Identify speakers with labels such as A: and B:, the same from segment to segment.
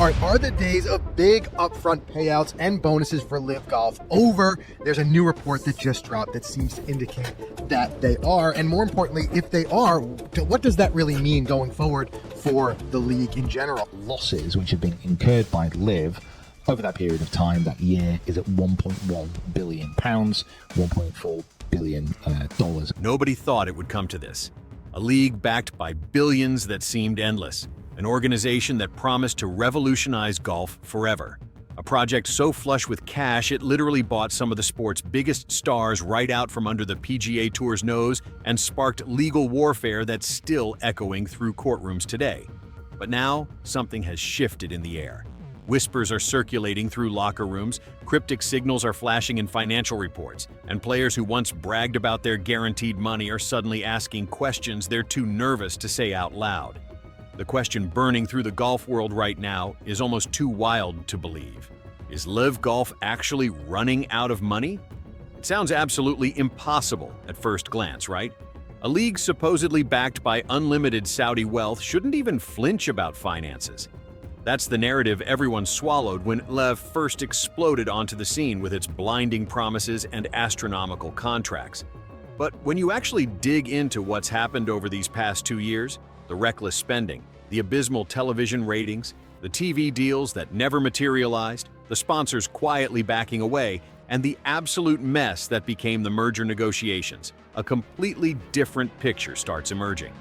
A: All right, are the days of big upfront payouts and bonuses for LIV Golf over? There's a new report that just dropped that seems to indicate that they are. And more importantly, if they are, what does that really mean going forward for the league in general?
B: Losses which have been incurred by LIV over that period of time, that year, is at £1.1 billion, $1.4 billion.
C: Nobody thought it would come to this. A league backed by billions that seemed endless. An organization that promised to revolutionize golf forever. A project so flush with cash it literally bought some of the sport's biggest stars right out from under the PGA Tour's nose and sparked legal warfare that's still echoing through courtrooms today. But now, something has shifted in the air. Whispers are circulating through locker rooms, cryptic signals are flashing in financial reports, and players who once bragged about their guaranteed money are suddenly asking questions they're too nervous to say out loud. The question burning through the golf world right now is almost too wild to believe. Is LIV Golf actually running out of money? It sounds absolutely impossible at first glance, right? A league supposedly backed by unlimited Saudi wealth shouldn't even flinch about finances. That's the narrative everyone swallowed when LIV first exploded onto the scene with its blinding promises and astronomical contracts. But when you actually dig into what's happened over these past 2 years, the reckless spending, the abysmal television ratings, the TV deals that never materialized, the sponsors quietly backing away, and the absolute mess that became the merger negotiations, a completely different picture starts emerging.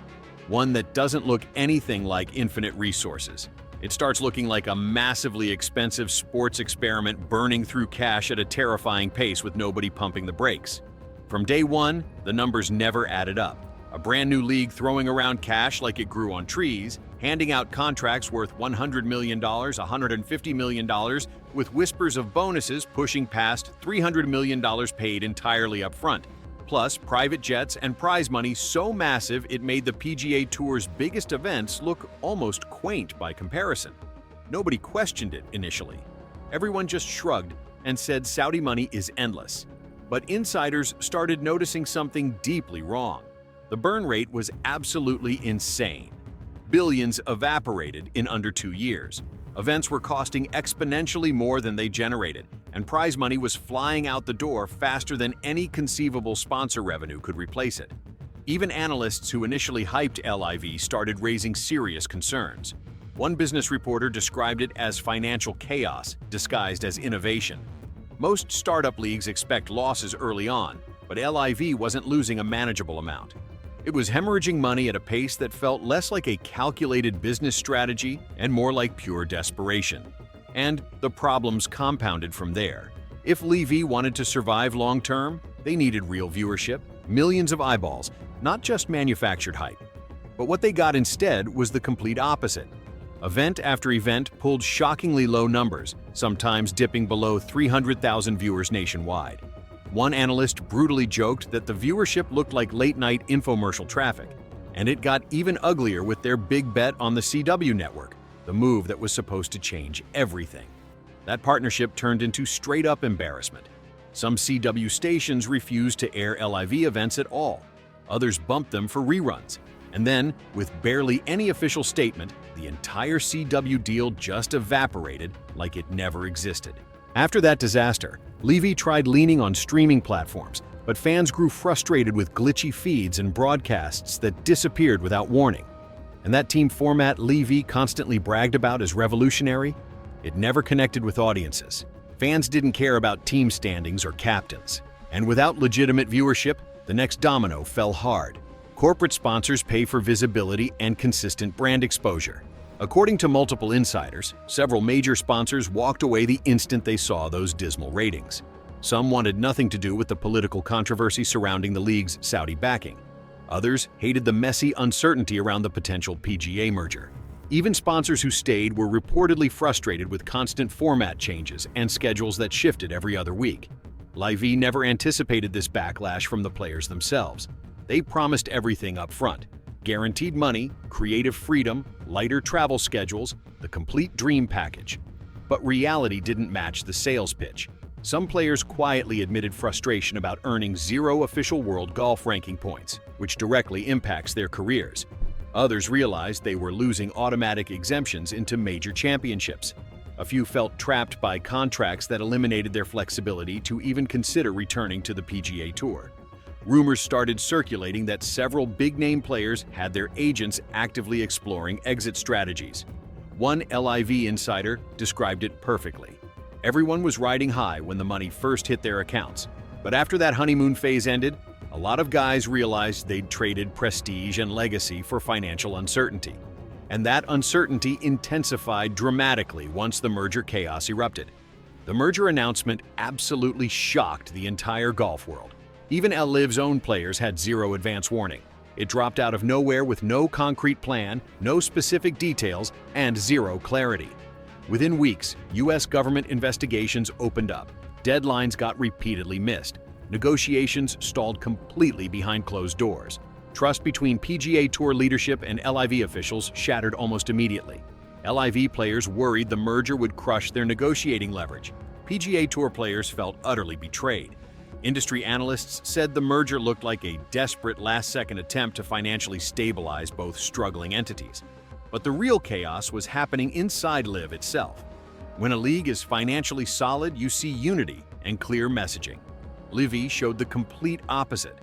C: One that doesn't look anything like infinite resources. It starts looking like a massively expensive sports experiment burning through cash at a terrifying pace with nobody pumping the brakes. From day one, the numbers never added up. A brand new league throwing around cash like it grew on trees, handing out contracts worth $100 million, $150 million, with whispers of bonuses pushing past $300 million paid entirely up front. Plus, private jets and prize money so massive it made the PGA Tour's biggest events look almost quaint by comparison. Nobody questioned it initially. Everyone just shrugged and said Saudi money is endless. But insiders started noticing something deeply wrong. The burn rate was absolutely insane. Billions evaporated in under 2 years. Events were costing exponentially more than they generated, and prize money was flying out the door faster than any conceivable sponsor revenue could replace it. Even analysts who initially hyped LIV started raising serious concerns. One business reporter described it as financial chaos disguised as innovation. Most startup leagues expect losses early on, but LIV wasn't losing a manageable amount. It was hemorrhaging money at a pace that felt less like a calculated business strategy and more like pure desperation. And the problems compounded from there. If LIV wanted to survive long-term, they needed real viewership, millions of eyeballs, not just manufactured hype. But what they got instead was the complete opposite. Event after event pulled shockingly low numbers, sometimes dipping below 300,000 viewers nationwide. One analyst brutally joked that the viewership looked like late-night infomercial traffic, and it got even uglier with their big bet on the CW network, the move that was supposed to change everything. That partnership turned into straight-up embarrassment. Some CW stations refused to air LIV events at all. Others bumped them for reruns. And then, with barely any official statement, the entire CW deal just evaporated like it never existed. After that disaster, LIV tried leaning on streaming platforms, but fans grew frustrated with glitchy feeds and broadcasts that disappeared without warning. And that team format LIV constantly bragged about as revolutionary, it never connected with audiences. Fans didn't care about team standings or captains. And without legitimate viewership, the next domino fell hard. Corporate sponsors pay for visibility and consistent brand exposure. According to multiple insiders, several major sponsors walked away the instant they saw those dismal ratings. Some wanted nothing to do with the political controversy surrounding the league's Saudi backing. Others hated the messy uncertainty around the potential PGA merger. Even sponsors who stayed were reportedly frustrated with constant format changes and schedules that shifted every other week. LIV never anticipated this backlash from the players themselves. They promised everything up front. Guaranteed money, creative freedom, lighter travel schedules, the complete dream package. But reality didn't match the sales pitch. Some players quietly admitted frustration about earning 0 official world golf ranking points, which directly impacts their careers. Others realized they were losing automatic exemptions into major championships. A few felt trapped by contracts that eliminated their flexibility to even consider returning to the PGA Tour. Rumors started circulating that several big-name players had their agents actively exploring exit strategies. One LIV insider described it perfectly. Everyone was riding high when the money first hit their accounts, but after that honeymoon phase ended, a lot of guys realized they'd traded prestige and legacy for financial uncertainty. And that uncertainty intensified dramatically once the merger chaos erupted. The merger announcement absolutely shocked the entire golf world. Even LIV's own players had zero advance warning. It dropped out of nowhere with no concrete plan, no specific details, and zero clarity. Within weeks, U.S. government investigations opened up. Deadlines got repeatedly missed. Negotiations stalled completely behind closed doors. Trust between PGA Tour leadership and LIV officials shattered almost immediately. LIV players worried the merger would crush their negotiating leverage. PGA Tour players felt utterly betrayed. Industry analysts said the merger looked like a desperate last-second attempt to financially stabilize both struggling entities. But the real chaos was happening inside LIV itself. When a league is financially solid, you see unity and clear messaging. LIV showed the complete opposite.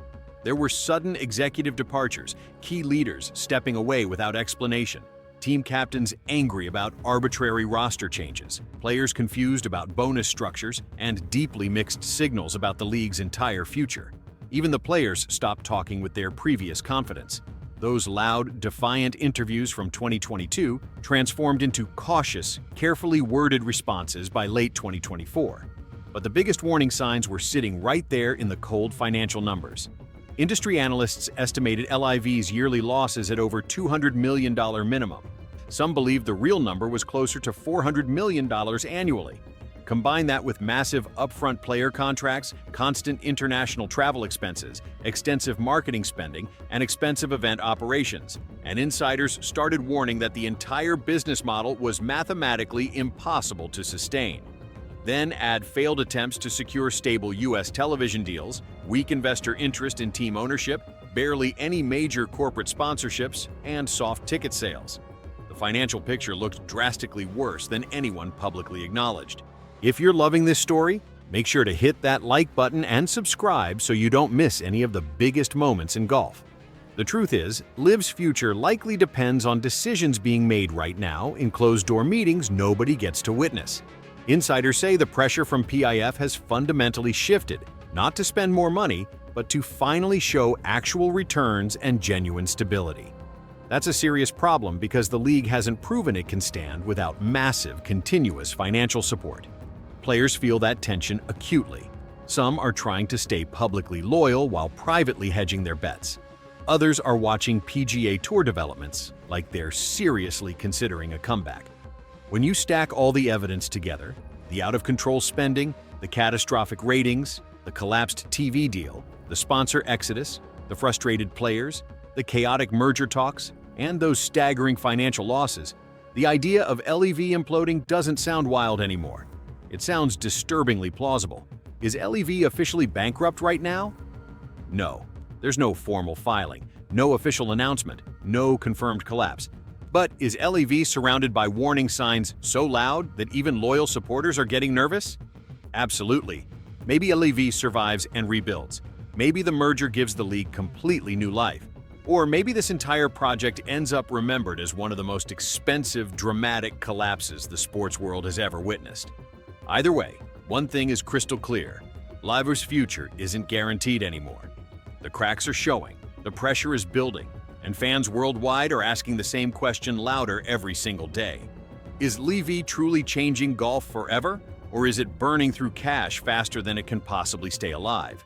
C: There were sudden executive departures, key leaders stepping away without explanation, team captains angry about arbitrary roster changes, players confused about bonus structures, and deeply mixed signals about the league's entire future. Even the players stopped talking with their previous confidence. Those loud, defiant interviews from 2022 transformed into cautious, carefully worded responses by late 2024. But the biggest warning signs were sitting right there in the cold financial numbers. Industry analysts estimated LIV's yearly losses at over $200 million minimum. Some believed the real number was closer to $400 million annually. Combine that with massive upfront player contracts, constant international travel expenses, extensive marketing spending, and expensive event operations, and insiders started warning that the entire business model was mathematically impossible to sustain. Then add failed attempts to secure stable U.S. television deals, weak investor interest in team ownership, barely any major corporate sponsorships, and soft ticket sales. The financial picture looked drastically worse than anyone publicly acknowledged. If you're loving this story, make sure to hit that like button and subscribe so you don't miss any of the biggest moments in golf. The truth is, LIV's future likely depends on decisions being made right now in closed-door meetings nobody gets to witness. Insiders say the pressure from PIF has fundamentally shifted, not to spend more money, but to finally show actual returns and genuine stability. That's a serious problem because the league hasn't proven it can stand without massive, continuous financial support. Players feel that tension acutely. Some are trying to stay publicly loyal while privately hedging their bets. Others are watching PGA Tour developments like they're seriously considering a comeback. When you stack all the evidence together, the out-of-control spending, the catastrophic ratings, the collapsed TV deal, the sponsor exodus, the frustrated players, the chaotic merger talks, and those staggering financial losses, the idea of LIV imploding doesn't sound wild anymore. It sounds disturbingly plausible. Is LIV officially bankrupt right now? No. There's no formal filing, no official announcement, no confirmed collapse. But is LIV surrounded by warning signs so loud that even loyal supporters are getting nervous? Absolutely. Maybe LIV survives and rebuilds. Maybe the merger gives the league completely new life. Or maybe this entire project ends up remembered as one of the most expensive, dramatic collapses the sports world has ever witnessed. Either way, one thing is crystal clear. LIV's future isn't guaranteed anymore. The cracks are showing, the pressure is building, and fans worldwide are asking the same question louder every single day. Is LIV truly changing golf forever, or is it burning through cash faster than it can possibly stay alive?